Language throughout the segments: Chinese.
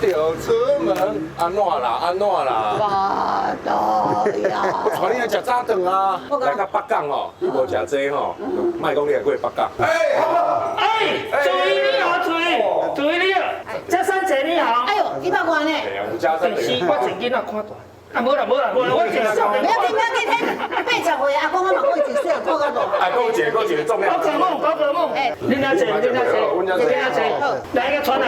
着出门，安怎啦？安怎啦？巴肚呀！我带你来食早顿啊！来到北港吼，你无食这吼，卖讲你来过北港。注意你好，注意你了。嘉三姐你好。哎呦，100块呢？对啊，吴家生。是我一囡仔看大。啊，无啦，我一少年。不要紧，80岁阿公我嘛过1岁，看到大。哎，够一个重量。宝可梦。哎，恁家坐，来个传来。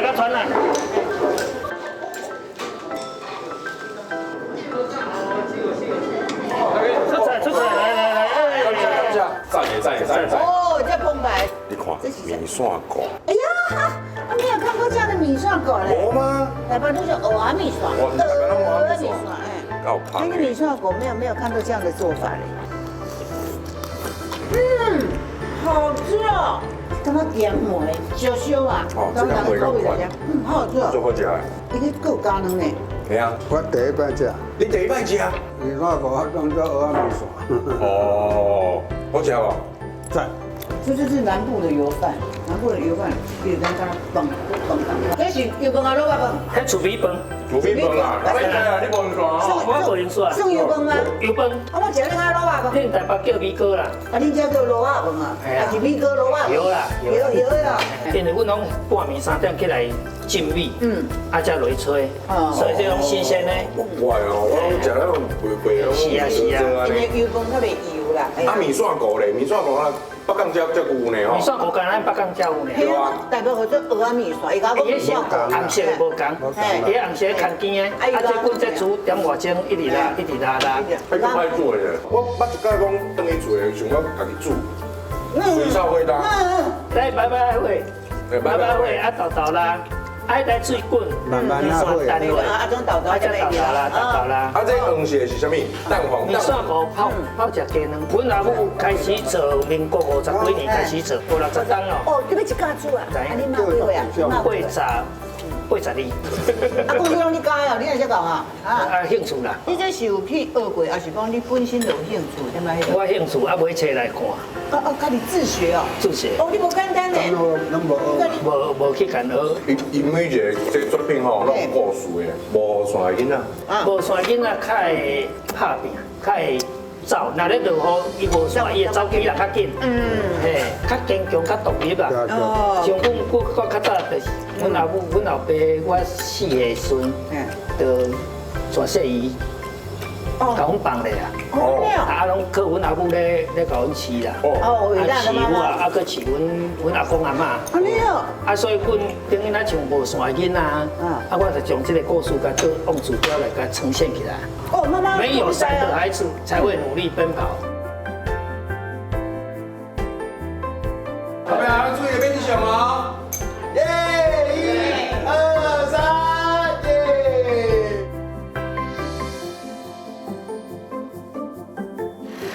出来，来。赞。哦，这澎湃。你看，米线糕。哎呀，我没有看过这样的米线糕嘞。有吗？台湾都是蚵仔米线。哎，够胖。那个米线糕没有看到这样的做法嘞。好吃哦。感觉甜梅烧烧啊，这个味道怪。好好吃哦。做好食的。伊个够加能呢。系啊。我第一摆食，你第一摆食？米线糕我当做蚵仔米线。哦，好食哦。赞。这就是南部的油饭，比咱家饭。这是油饭啊，萝卜饭。迄厝边饭。煮米饭啦，你无用干哦。我无用煞。算油饭吗？油饭。我食恁家萝卜饭。恁台北叫米糕啦。啊，恁家叫萝卜饭啊？还是米糕萝卜？有啦。啦。因为阮拢半暝3点起来浸米，啊才落吹，所以这种新鲜的。怪哦，我食那种贵哦。是啊。因为油饭较袂油啦。啊，米线糕咧，米线糕啊，北港才有呢吼。米线糕干咱北港才有呢。对啊。代表我做蚵仔米线，伊讲米线糕。红色的无同，伊红色看见的，啊这滚这煮点外钟，一直拉。还够歹做的，我捌一摆讲等伊做的，想要家己煮，水炒花蛋。来拜会，啊豆啦，爱来水滚，慢慢啊会。啊，种豆啊这豆啦。啊，这黄色是啥物？蛋黄。米线糕泡食鸡卵，阮阿母开始做，民国50几年开始做，无60档咯。哦，你要一家煮啊？啊，你妈几岁啊？82。啊，公司拢你教的哦，你哪识讲啊？啊，兴趣啦。你这是有去学过，还是讲你本身就有兴趣？点解？我兴趣啊，买册来看。家己自学哦。自学。哦，你无简单呢。拢无去干学。伊每一个这作品吼，拢有故事的，无线的囡仔。无线囡仔较会拍拼，较会走。若咧落雨，伊无线，伊会走起来较紧。嘿，较坚强，较独立啊。像我较早就是，阮老母、阮老爸，我4个孙，就全说伊。甲阮放咧啊！啊，拢靠阮阿母咧甲阮饲啦。饲我啊，搁饲阮阿公阿嬷。安尼哦。啊，所以阮等于咱像无线囡仔啊，我就将这个故事甲做用纸雕来甲呈现起来。哦，妈妈。没有伞的孩子才会努力奔跑。后面注意变小啊！